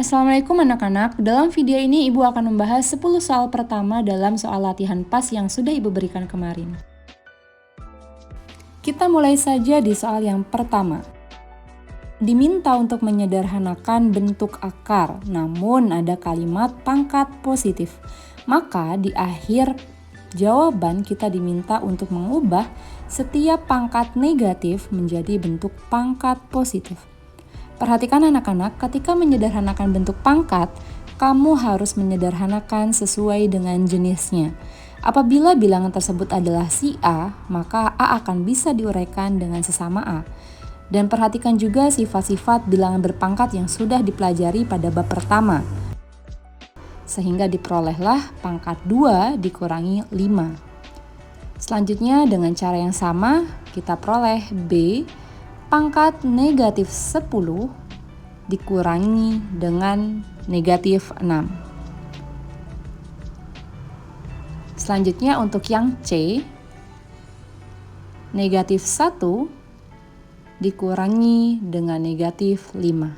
Assalamualaikum anak-anak, dalam video ini Ibu akan membahas 10 soal pertama dalam soal latihan PAS yang sudah Ibu berikan kemarin. Kita mulai saja di soal yang pertama. Diminta untuk menyederhanakan bentuk akar, namun ada kalimat pangkat positif. Maka di akhir jawaban kita diminta untuk mengubah setiap pangkat negatif menjadi bentuk pangkat positif. Perhatikan anak-anak, ketika menyederhanakan bentuk pangkat, kamu harus menyederhanakan sesuai dengan jenisnya. Apabila bilangan tersebut adalah si A, maka A akan bisa diuraikan dengan sesama A. Dan perhatikan juga sifat-sifat bilangan berpangkat yang sudah dipelajari pada bab pertama. Sehingga diperolehlah pangkat 2 dikurangi 5. Selanjutnya dengan cara yang sama, kita peroleh B pangkat negatif 10 dikurangi dengan negatif 6. Selanjutnya untuk yang C, negatif 1 dikurangi dengan negatif 5.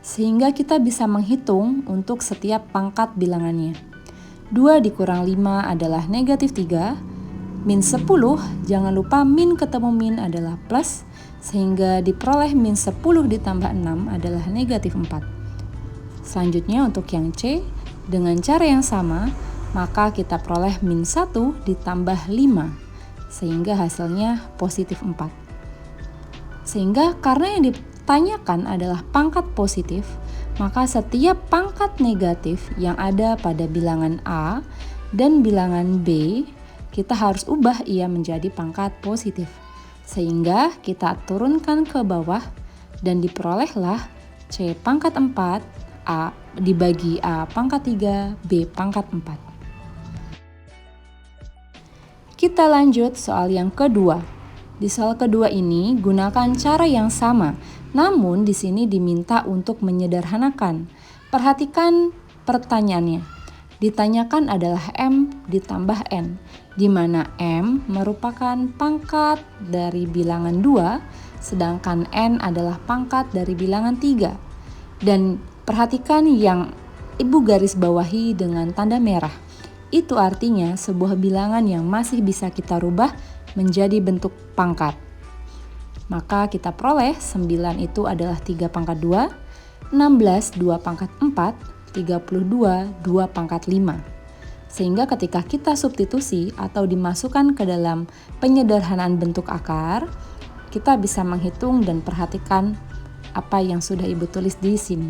Sehingga kita bisa menghitung untuk setiap pangkat bilangannya. 2 dikurang 5 adalah negatif 3. Min 10, jangan lupa min ketemu min adalah plus, sehingga diperoleh min 10 ditambah 6 adalah negatif 4. Selanjutnya untuk yang C, dengan cara yang sama, maka kita peroleh min 1 ditambah 5, sehingga hasilnya positif 4. Sehingga karena yang ditanyakan adalah pangkat positif, maka setiap pangkat negatif yang ada pada bilangan A dan bilangan B, kita harus ubah ia menjadi pangkat positif. Sehingga kita turunkan ke bawah dan diperolehlah C pangkat 4, A dibagi A pangkat 3, B pangkat 4. Kita lanjut soal yang kedua. Di soal kedua ini gunakan cara yang sama, namun di sini diminta untuk menyederhanakan. Perhatikan pertanyaannya. Ditanyakan adalah M ditambah N, di mana M merupakan pangkat dari bilangan 2, sedangkan N adalah pangkat dari bilangan 3. Dan perhatikan yang Ibu garis bawahi dengan tanda merah. Itu artinya sebuah bilangan yang masih bisa kita rubah menjadi bentuk pangkat. Maka kita peroleh 9 itu adalah 3 pangkat 2, 16 2 pangkat 4, 32 2 pangkat 5. Sehingga ketika kita substitusi atau dimasukkan ke dalam penyederhanaan bentuk akar, kita bisa menghitung dan perhatikan apa yang sudah Ibu tulis di sini.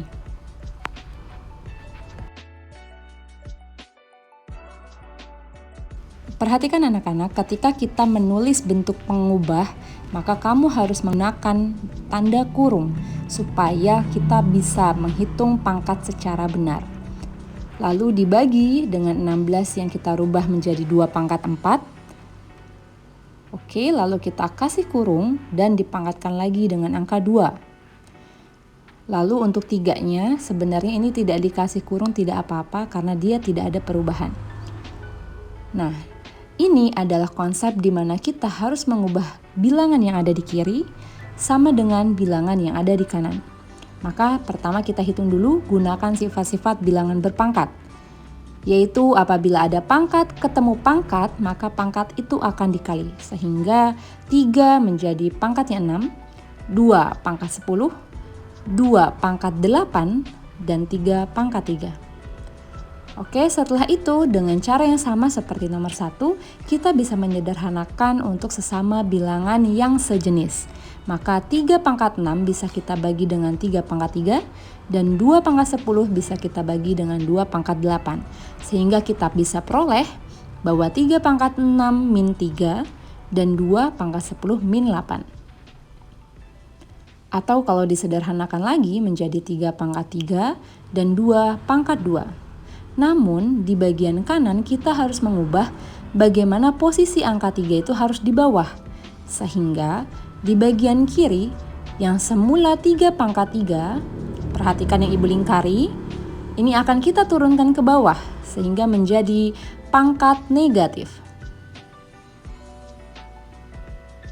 Perhatikan anak-anak, ketika kita menulis bentuk pengubah, maka kamu harus menggunakan tanda kurung supaya kita bisa menghitung pangkat secara benar. Lalu dibagi dengan 16 yang kita rubah menjadi 2 pangkat 4. Oke, lalu kita kasih kurung dan dipangkatkan lagi dengan angka 2. Lalu untuk 3-nya sebenarnya ini tidak dikasih kurung, tidak apa-apa karena dia tidak ada perubahan. Nah, ini adalah konsep di mana kita harus mengubah bilangan yang ada di kiri sama dengan bilangan yang ada di kanan. Maka pertama kita hitung dulu gunakan sifat-sifat bilangan berpangkat. Yaitu apabila ada pangkat ketemu pangkat, maka pangkat itu akan dikali. Sehingga 3 menjadi pangkatnya 6, 2 pangkat 10, 2 pangkat 8, dan 3 pangkat 3. Oke, setelah itu dengan cara yang sama seperti nomor 1, kita bisa menyederhanakan untuk sesama bilangan yang sejenis. Maka 3 pangkat 6 bisa kita bagi dengan 3 pangkat 3, dan 2 pangkat 10 bisa kita bagi dengan 2 pangkat 8. Sehingga kita bisa peroleh bahwa 3 pangkat 6 min 3, dan 2 pangkat 10 min 8. Atau kalau disederhanakan lagi menjadi 3 pangkat 3, dan 2 pangkat 2. Namun, di bagian kanan kita harus mengubah bagaimana posisi angka 3 itu harus di bawah. Sehingga di bagian kiri yang semula 3 pangkat 3, perhatikan yang Ibu lingkari, ini akan kita turunkan ke bawah sehingga menjadi pangkat negatif.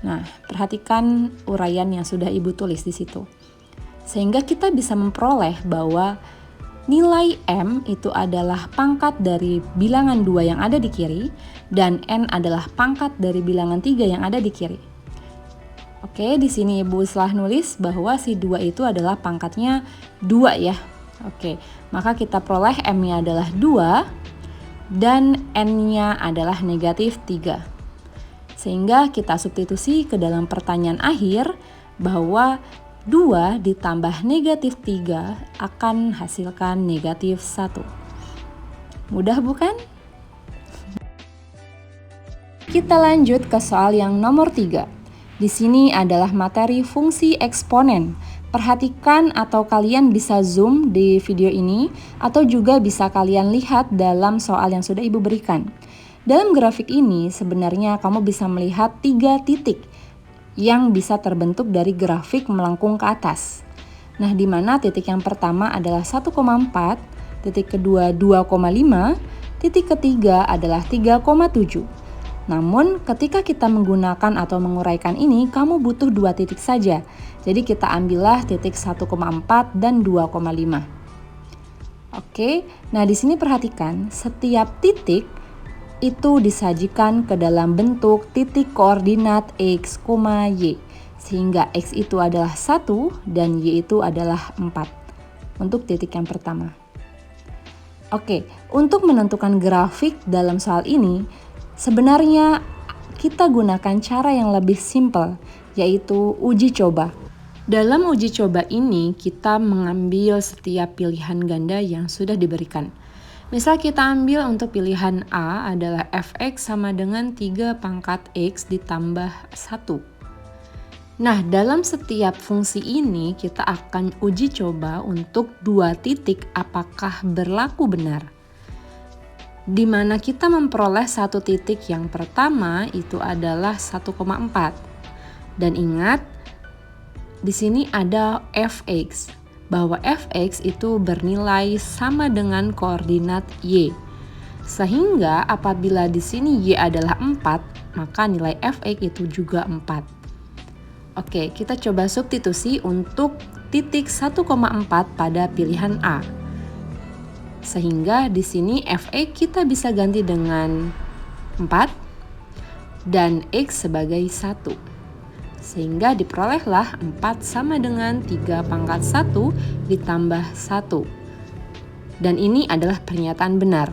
Nah, perhatikan uraian yang sudah Ibu tulis di situ. Sehingga kita bisa memperoleh bahwa nilai M itu adalah pangkat dari bilangan 2 yang ada di kiri dan N adalah pangkat dari bilangan 3 yang ada di kiri. Oke, di sini Ibu setelah nulis bahwa si 2 itu adalah pangkatnya 2 ya. Oke, maka kita peroleh M-nya adalah 2 dan N-nya adalah negatif 3. Sehingga kita substitusi ke dalam pertanyaan akhir bahwa 2 ditambah negatif 3 akan hasilkan negatif 1. Mudah bukan? Kita lanjut ke soal yang nomor 3. Di sini adalah materi fungsi eksponen. Perhatikan atau kalian bisa zoom di video ini atau juga bisa kalian lihat dalam soal yang sudah Ibu berikan. Dalam grafik ini sebenarnya kamu bisa melihat 3 titik yang bisa terbentuk dari grafik melengkung ke atas. Nah, di mana titik yang pertama adalah 1,4, titik kedua 2,5, titik ketiga adalah 3,7. Namun, ketika kita menggunakan atau menguraikan ini, kamu butuh 2 titik saja. Jadi kita ambillah titik 1,4 dan 2,5. Oke, nah di sini perhatikan setiap titik itu disajikan ke dalam bentuk titik koordinat X, Y. Sehingga X itu adalah 1 dan Y itu adalah 4 untuk titik yang pertama. Oke, untuk menentukan grafik dalam soal ini, sebenarnya kita gunakan cara yang lebih simpel, yaitu uji coba. Dalam uji coba ini, kita mengambil setiap pilihan ganda yang sudah diberikan. Misal kita ambil untuk pilihan A adalah fx sama dengan 3 pangkat x ditambah 1. Nah, dalam setiap fungsi ini kita akan uji coba untuk 2 titik apakah berlaku benar. Di mana kita memperoleh 1 titik yang pertama itu adalah 1,4. Dan ingat, di sini ada fx. Bahwa fx itu bernilai sama dengan koordinat y. Sehingga apabila di sini y adalah 4, maka nilai fx itu juga 4. Oke, kita coba substitusi untuk titik 1,4 pada pilihan A. Sehingga di sini fx kita bisa ganti dengan 4 dan x sebagai 1. Sehingga diperolehlah 4 sama dengan 3 pangkat 1 ditambah 1. Dan ini adalah pernyataan benar.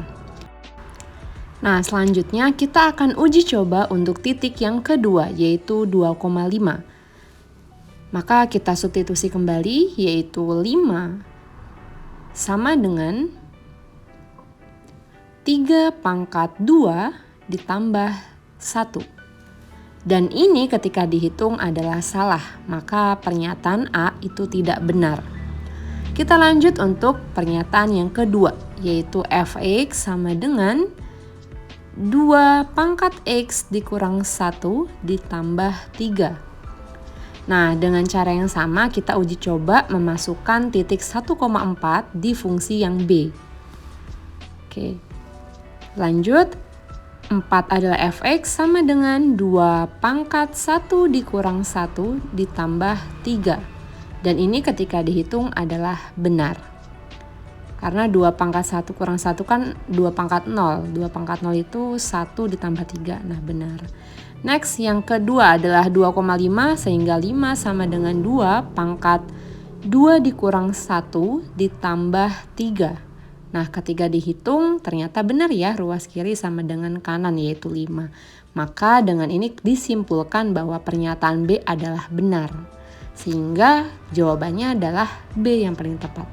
Nah, selanjutnya kita akan uji coba untuk titik yang kedua, yaitu 2,5. Maka kita substitusi kembali, yaitu 5 sama dengan 3 pangkat 2 ditambah 1. Dan ini ketika dihitung adalah salah, maka pernyataan A itu tidak benar. Kita lanjut untuk pernyataan yang kedua, yaitu fx sama dengan 2 pangkat x dikurang 1 ditambah 3. Nah, dengan cara yang sama kita uji coba memasukkan titik 1,4 di fungsi yang B. Oke, lanjut. 4 adalah fx sama dengan 2 pangkat 1 dikurang 1 ditambah 3. Dan ini ketika dihitung adalah benar. Karena 2 pangkat 1 kurang 1 kan 2 pangkat 0. 2 pangkat 0 itu 1 ditambah 3. Nah, benar. Next, yang kedua adalah 2,5 sehingga 5 sama dengan 2 pangkat 2 dikurang 1 ditambah 3. Nah, ketika dihitung ternyata benar ya, ruas kiri sama dengan kanan yaitu 5. Maka dengan ini disimpulkan bahwa pernyataan B adalah benar. Sehingga jawabannya adalah B yang paling tepat.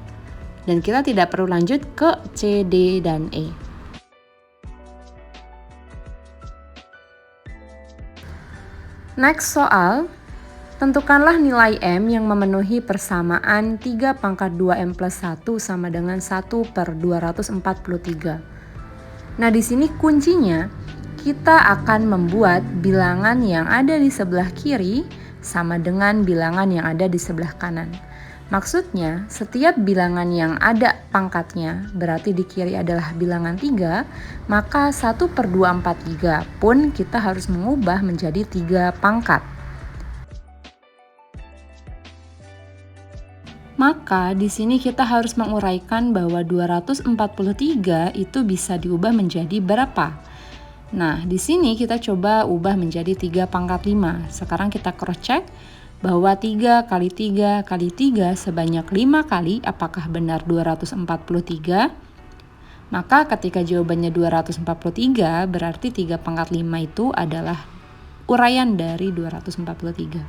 Dan kita tidak perlu lanjut ke C, D, dan E. Next soal. Tentukanlah nilai M yang memenuhi persamaan 3 pangkat 2M plus 1 sama dengan 1/243. Nah, di sini kuncinya kita akan membuat bilangan yang ada di sebelah kiri sama dengan bilangan yang ada di sebelah kanan. Maksudnya, setiap bilangan yang ada pangkatnya, berarti di kiri adalah bilangan 3, maka 1/243 pun kita harus mengubah menjadi 3 pangkat. Maka di sini kita harus menguraikan bahwa 243 itu bisa diubah menjadi berapa? Nah, di sini kita coba ubah menjadi 3 pangkat 5. Sekarang kita cross check bahwa 3 kali 3 kali 3 sebanyak 5 kali, apakah benar 243? Maka ketika jawabannya 243, berarti 3 pangkat 5 itu adalah uraian dari 243.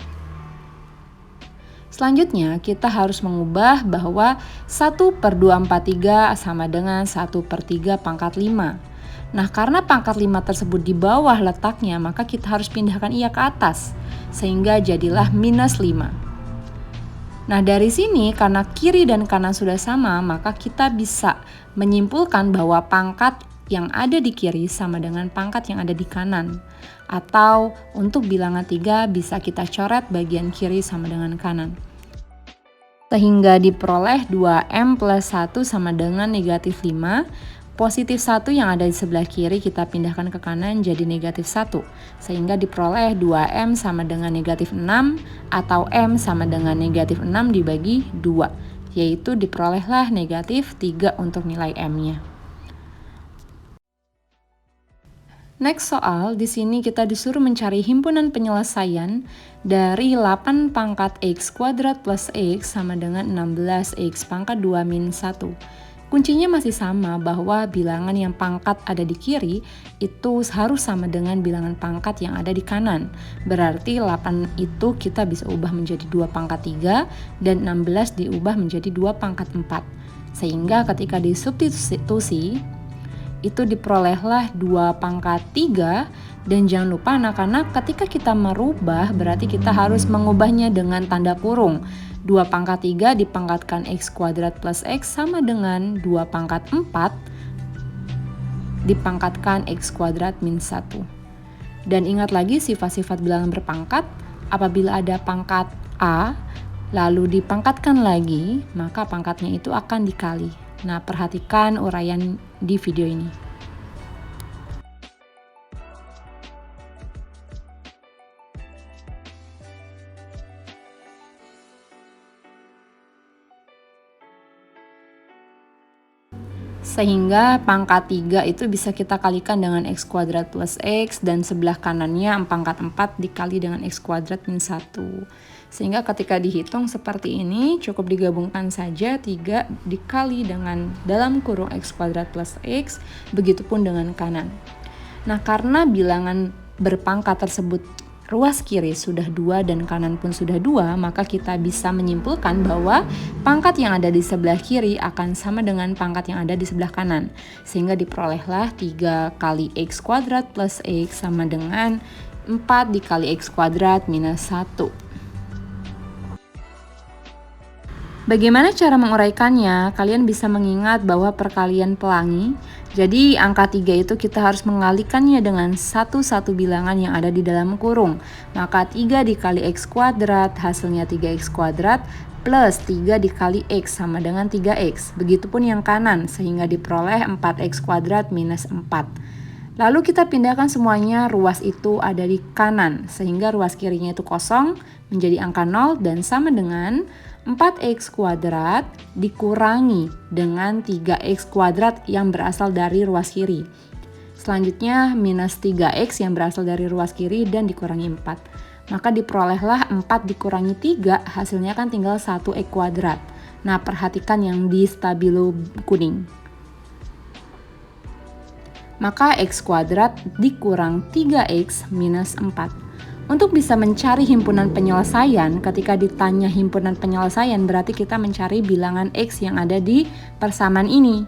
Selanjutnya kita harus mengubah bahwa 1/243 sama dengan 1/3 pangkat 5. Nah, karena pangkat 5 tersebut di bawah letaknya, maka kita harus pindahkan ia ke atas, sehingga jadilah -5. Nah, dari sini karena kiri dan kanan sudah sama, maka kita bisa menyimpulkan bahwa pangkat yang ada di kiri sama dengan pangkat yang ada di kanan. Atau untuk bilangan 3 bisa kita coret bagian kiri sama dengan kanan. Sehingga diperoleh 2M plus 1 sama dengan -5. Positif 1 yang ada di sebelah kiri kita pindahkan ke kanan jadi -1. Sehingga diperoleh 2M sama dengan -6 atau M sama dengan -6 dibagi 2. Yaitu diperolehlah -3 untuk nilai M-nya. Next soal, di sini kita disuruh mencari himpunan penyelesaian dari 8 pangkat X kuadrat plus X sama dengan 16X pangkat 2 min 1. Kuncinya masih sama bahwa bilangan yang pangkat ada di kiri itu harus sama dengan bilangan pangkat yang ada di kanan. Berarti 8 itu kita bisa ubah menjadi 2 pangkat 3 dan 16 diubah menjadi 2 pangkat 4. Sehingga ketika disubstitusi, itu diperolehlah 2 pangkat 3, dan jangan lupa anak-anak ketika kita merubah berarti kita harus mengubahnya dengan tanda kurung. 2 pangkat 3 dipangkatkan X kuadrat plus X sama dengan 2 pangkat 4 dipangkatkan X kuadrat min 1. Dan ingat lagi sifat-sifat bilangan berpangkat, apabila ada pangkat A lalu dipangkatkan lagi, maka pangkatnya itu akan dikali. Nah, perhatikan uraian di video ini. Sehingga pangkat 3 itu bisa kita kalikan dengan X kuadrat plus X dan sebelah kanannya pangkat 4 dikali dengan X kuadrat min 1. Sehingga ketika dihitung seperti ini cukup digabungkan saja 3 dikali dengan dalam kurung X kuadrat plus X, begitupun dengan kanan. Nah, karena bilangan berpangkat tersebut ruas kiri sudah 2 dan kanan pun sudah 2, maka kita bisa menyimpulkan bahwa pangkat yang ada di sebelah kiri akan sama dengan pangkat yang ada di sebelah kanan. Sehingga diperolehlah 3 kali X kuadrat plus X sama dengan 4 dikali X kuadrat minus 1. Bagaimana cara menguraikannya? Kalian bisa mengingat bahwa perkalian pelangi. Jadi angka 3 itu kita harus mengalikannya dengan satu-satu bilangan yang ada di dalam kurung. Maka 3 dikali X kuadrat hasilnya 3X kuadrat plus 3 dikali X sama dengan 3X. Begitupun yang kanan sehingga diperoleh 4X kuadrat minus 4. Lalu kita pindahkan semuanya, ruas itu ada di kanan sehingga ruas kirinya itu kosong menjadi angka 0 dan sama dengan 4X kuadrat dikurangi dengan 3X kuadrat yang berasal dari ruas kiri. Selanjutnya minus 3X yang berasal dari ruas kiri dan dikurangi 4. Maka diperolehlah 4 dikurangi 3, hasilnya kan tinggal 1X kuadrat. Nah, perhatikan yang di stabilo kuning. Maka X kuadrat dikurang 3X minus 4. Untuk bisa mencari himpunan penyelesaian, ketika ditanya himpunan penyelesaian berarti kita mencari bilangan X yang ada di persamaan ini.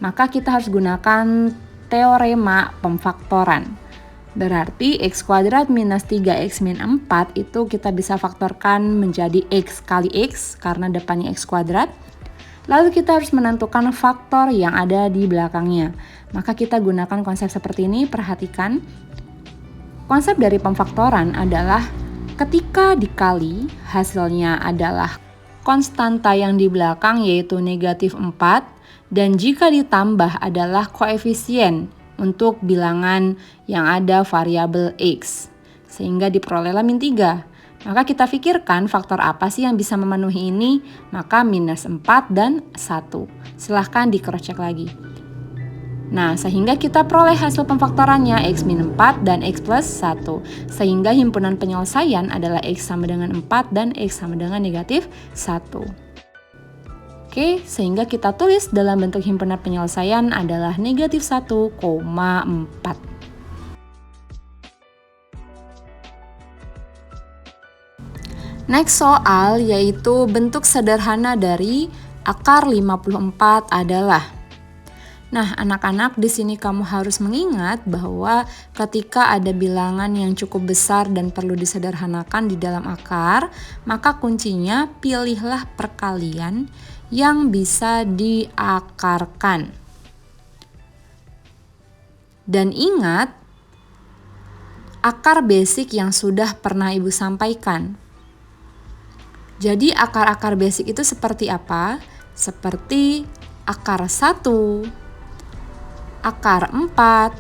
Maka kita harus gunakan teorema pemfaktoran. Berarti X kuadrat minus 3X min 4 itu kita bisa faktorkan menjadi X kali X karena depannya X kuadrat. Lalu kita harus menentukan faktor yang ada di belakangnya. Maka kita gunakan konsep seperti ini, perhatikan. Konsep dari pemfaktoran adalah ketika dikali hasilnya adalah konstanta yang di belakang yaitu negatif 4 dan jika ditambah adalah koefisien untuk bilangan yang ada variabel X sehingga diperolehlah min 3. Maka kita pikirkan faktor apa sih yang bisa memenuhi ini? Maka minus 4 dan 1. Silahkan di cross check lagi. Nah, sehingga kita peroleh hasil pemfaktorannya X min 4 dan X plus 1. Sehingga himpunan penyelesaian adalah X sama dengan 4 dan X sama dengan negatif 1. Oke, sehingga kita tulis dalam bentuk himpunan penyelesaian adalah negatif 1,4. Next soal yaitu bentuk sederhana dari akar 54 adalah. Nah, anak-anak, di sini kamu harus mengingat bahwa ketika ada bilangan yang cukup besar dan perlu disederhanakan di dalam akar, maka kuncinya pilihlah perkalian yang bisa diakarkan. Dan ingat akar basic yang sudah pernah Ibu sampaikan. Jadi akar-akar basic itu seperti apa? Seperti akar 1, akar 4,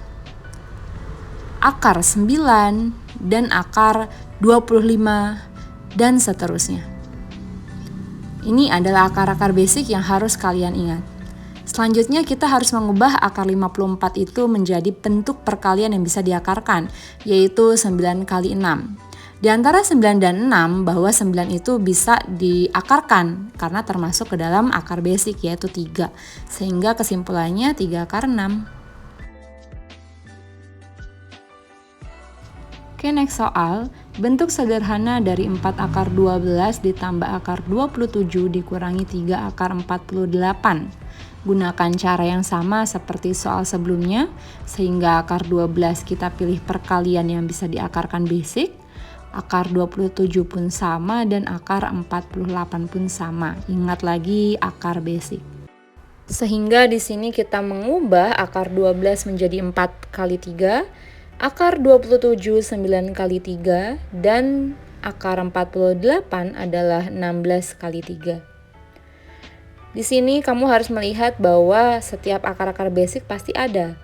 akar 9, dan akar 25, dan seterusnya. Ini adalah akar-akar basic yang harus kalian ingat. Selanjutnya kita harus mengubah akar 54 itu menjadi bentuk perkalian yang bisa diakarkan, yaitu 9 kali 6. Di antara 9 dan 6, bahwa 9 itu bisa diakarkan karena termasuk ke dalam akar basic yaitu 3. Sehingga kesimpulannya 3 akar 6. Oke, next soal. Bentuk sederhana dari 4 akar 12 ditambah akar 27 dikurangi 3 akar 48. Gunakan cara yang sama seperti soal sebelumnya, sehingga akar 12 kita pilih perkalian yang bisa diakarkan basic. Akar 27 pun sama dan akar 48 pun sama. Ingat lagi akar basic. Sehingga di sini kita mengubah akar 12 menjadi 4 kali 3, akar 27 9 kali 3, dan akar 48 adalah 16 kali 3. Di sini kamu harus melihat bahwa setiap akar-akar basic pasti ada.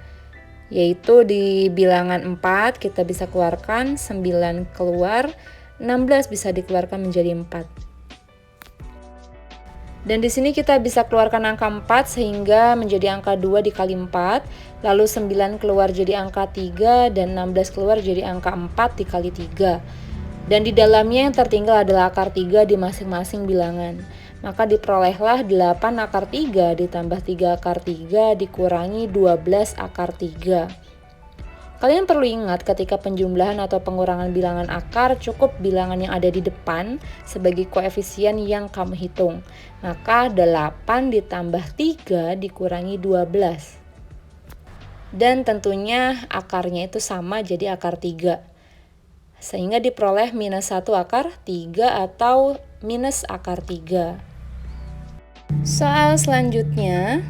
Yaitu di bilangan 4 kita bisa keluarkan 9 keluar, 16 bisa dikeluarkan menjadi 4. Dan di sini kita bisa keluarkan angka 4 sehingga menjadi angka 2 dikali 4, lalu 9 keluar jadi angka 3 dan 16 keluar jadi angka 4 dikali 3. Dan di dalamnya yang tertinggal adalah akar 3 di masing-masing bilangan. Maka diperolehlah 8 akar 3 ditambah 3 akar 3 dikurangi 12 akar 3. Kalian perlu ingat ketika penjumlahan atau pengurangan bilangan akar, cukup bilangan yang ada di depan sebagai koefisien yang kamu hitung. Maka 8 ditambah 3 dikurangi 12. Dan tentunya akarnya itu sama, jadi akar 3. Sehingga diperoleh minus 1 akar 3 atau minus akar 3. Soal selanjutnya,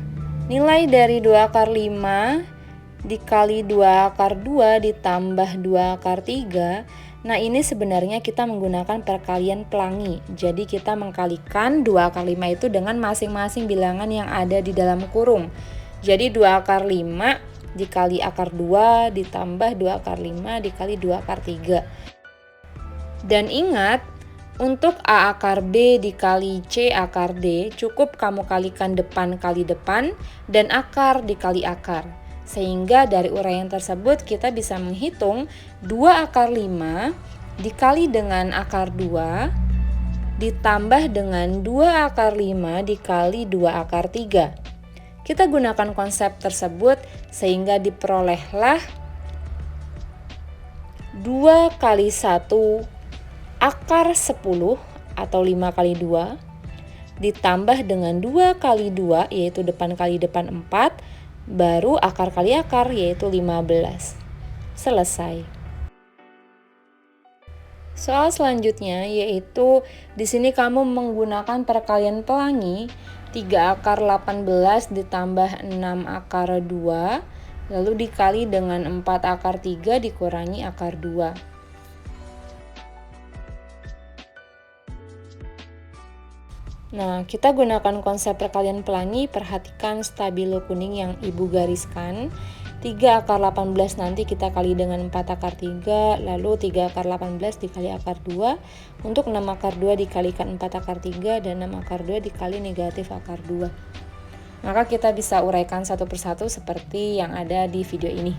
nilai dari 2 akar 5 dikali 2 akar 2 ditambah 2 akar 3. Nah, ini sebenarnya kita menggunakan perkalian pelangi. Jadi kita mengkalikan 2 akar 5 itu dengan masing-masing bilangan yang ada di dalam kurung. Jadi 2 akar 5 dikali akar 2 ditambah 2 akar 5 dikali 2 akar 3. Dan ingat, untuk A akar B dikali C akar D, cukup kamu kalikan depan kali depan dan akar dikali akar. Sehingga dari uraian tersebut kita bisa menghitung 2 akar 5 dikali dengan akar 2 ditambah dengan 2 akar 5 dikali 2 akar 3. Kita gunakan konsep tersebut sehingga diperolehlah 2 kali 1 akar 10 atau 5 kali 2 ditambah dengan 2 kali 2 yaitu depan kali depan 4, baru akar kali akar yaitu 15. Selesai. Soal selanjutnya yaitu di sini kamu menggunakan perkalian pelangi 3 akar 18 ditambah 6 akar 2 lalu dikali dengan 4 akar 3 dikurangi akar 2. Nah, kita gunakan konsep perkalian pelangi, perhatikan stabilo kuning yang Ibu gariskan. 3 akar 18 nanti kita kali dengan 4 akar 3, lalu 3 akar 18 dikali akar 2. Untuk 6 akar 2 dikalikan 4 akar 3 dan 6 akar 2 dikali negatif akar 2. Maka kita bisa uraikan satu persatu seperti yang ada di video ini.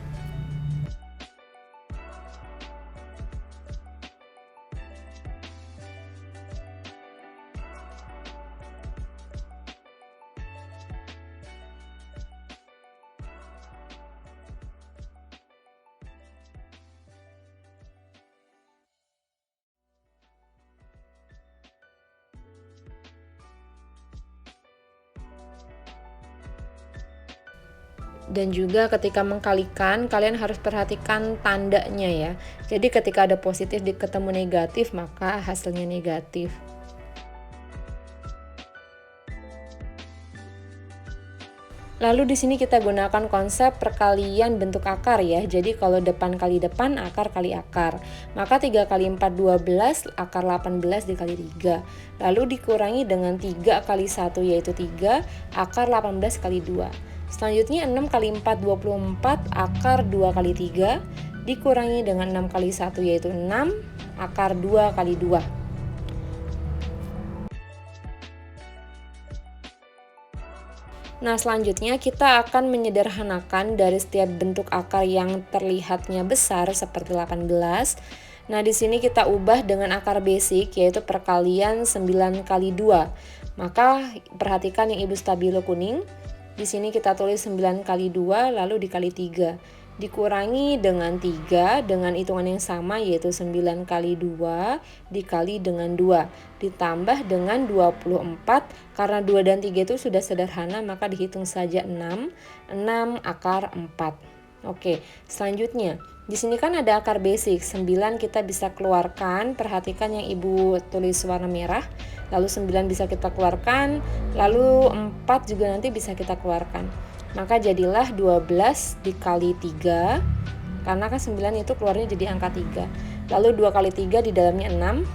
Dan juga ketika mengkalikan, kalian harus perhatikan tandanya ya. Jadi ketika ada positif ketemu negatif, maka hasilnya negatif. Lalu di sini kita gunakan konsep perkalian bentuk akar ya. Jadi kalau depan kali depan, akar kali akar. Maka 3 kali 4 12, akar 18 dikali 3. Lalu dikurangi dengan 3 kali 1 yaitu 3, akar 18 kali 2. Selanjutnya 6 kali 4 24, akar 2 kali 3, dikurangi dengan 6 kali 1 yaitu 6, akar 2 kali 2. Nah, selanjutnya kita akan menyederhanakan dari setiap bentuk akar yang terlihatnya besar seperti 18. Nah, di sini kita ubah dengan akar basic yaitu perkalian 9 kali 2. Maka perhatikan yang Ibu stabilo kuning. Di sini kita tulis 9 kali 2 lalu dikali 3. Dikurangi dengan 3 dengan hitungan yang sama yaitu 9 kali 2 dikali dengan 2. Ditambah dengan 24 karena 2 dan 3 itu sudah sederhana maka dihitung saja 6. 6 akar 4. Oke, selanjutnya di sini kan ada akar basic 9 kita bisa keluarkan. Perhatikan yang Ibu tulis warna merah. Lalu 9 bisa kita keluarkan, lalu 4 juga nanti bisa kita keluarkan. Maka jadilah 12 dikali 3, karena kan 9 itu keluarnya jadi angka 3. Lalu 2 kali 3 di dalamnya 6,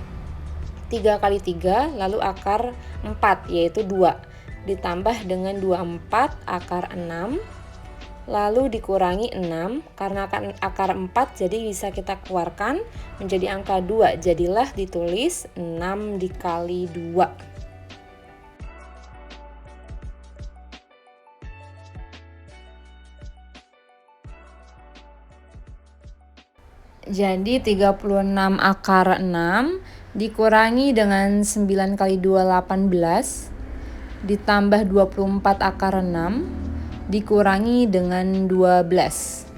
3 kali 3, lalu akar 4 yaitu 2. Ditambah dengan 24 akar 6, lalu dikurangi 6, karena akar 4 jadi bisa kita keluarkan menjadi angka 2, jadilah ditulis 6 dikali 2. Jadi 36 akar 6 dikurangi dengan 9 kali 2 18, ditambah 24 akar 6, dikurangi dengan 12.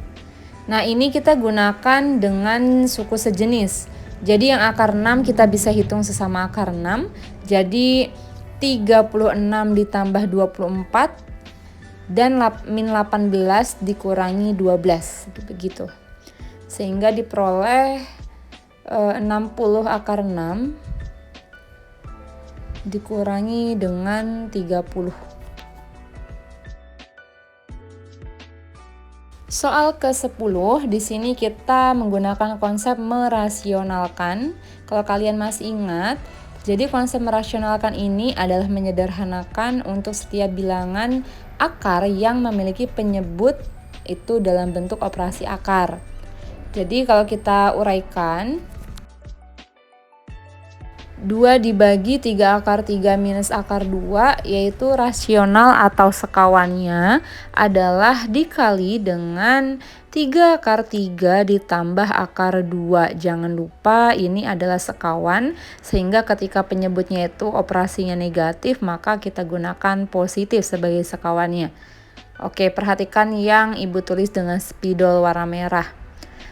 Nah, ini kita gunakan dengan suku sejenis. Jadi yang akar 6 kita bisa hitung sesama akar 6. Jadi 36 ditambah 24 dan min 18 dikurangi 12. Begitu. Sehingga diperoleh 60 akar 6 dikurangi dengan 30. Soal ke-10, di sini kita menggunakan konsep merasionalkan. Kalau kalian masih ingat, jadi konsep merasionalkan ini adalah menyederhanakan untuk setiap bilangan akar yang memiliki penyebut itu dalam bentuk operasi akar. Jadi kalau kita uraikan, 2 dibagi 3 akar 3 minus akar 2 yaitu rasional atau sekawannya adalah dikali dengan 3 akar 3 ditambah akar 2. Jangan lupa ini adalah sekawan sehingga ketika penyebutnya itu operasinya negatif maka kita gunakan positif sebagai sekawannya. Oke, perhatikan yang Ibu tulis dengan spidol warna merah.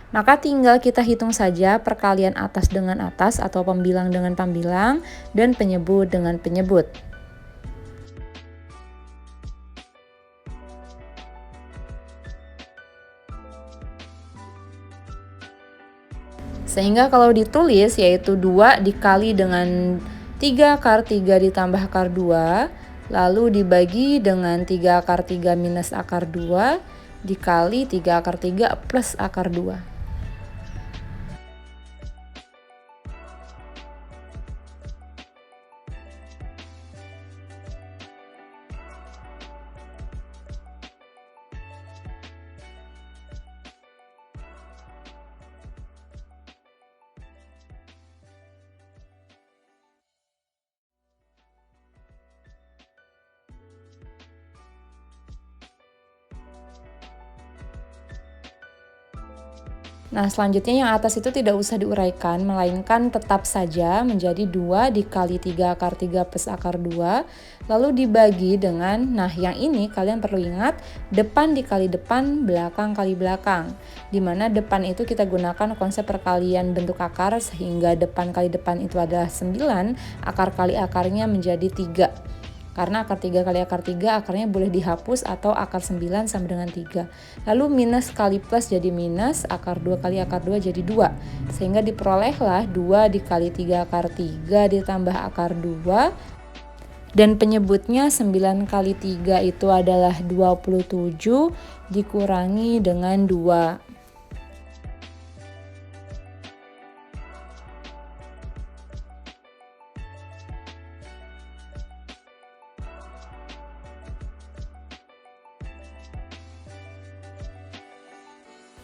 Maka tinggal kita hitung saja perkalian atas dengan atas atau pembilang dengan pembilang dan penyebut dengan penyebut. Sehingga kalau ditulis yaitu 2 dikali dengan 3 akar 3 ditambah akar 2, lalu dibagi dengan 3 akar 3 minus akar 2 dikali 3 akar 3 plus akar 2. Nah, selanjutnya yang atas itu tidak usah diuraikan, melainkan tetap saja menjadi 2 dikali 3 akar 3 plus akar 2, lalu dibagi dengan, nah yang ini kalian perlu ingat, depan dikali depan, belakang kali belakang. Dimana depan itu kita gunakan konsep perkalian bentuk akar, sehingga depan kali depan itu adalah 9, akar kali akarnya menjadi 3. Karena akar 3 kali akar 3 akarnya boleh dihapus atau akar 9 sama dengan 3. Lalu minus kali plus jadi minus, akar 2 kali akar 2 jadi 2. Sehingga diperolehlah 2 dikali 3 akar 3 ditambah akar 2. Dan penyebutnya 9 kali 3 itu adalah 27 dikurangi dengan 2.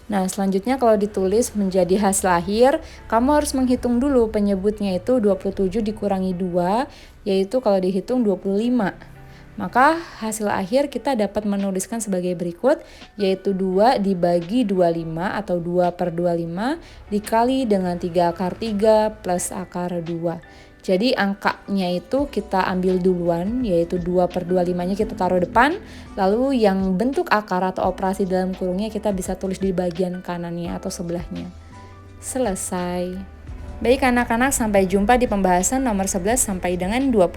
Nah, selanjutnya kalau ditulis menjadi hasil akhir, kamu harus menghitung dulu penyebutnya itu 27 dikurangi 2, yaitu kalau dihitung 25. Maka hasil akhir kita dapat menuliskan sebagai berikut, yaitu 2 dibagi 25 atau 2 per 25 dikali dengan 3 akar 3 plus akar 2. Jadi angkanya itu kita ambil duluan, yaitu 2 per 25-nya kita taruh depan, lalu yang bentuk akar atau operasi dalam kurungnya kita bisa tulis di bagian kanannya atau sebelahnya. Selesai. Baik anak-anak, sampai jumpa di pembahasan nomor 11 sampai dengan 20.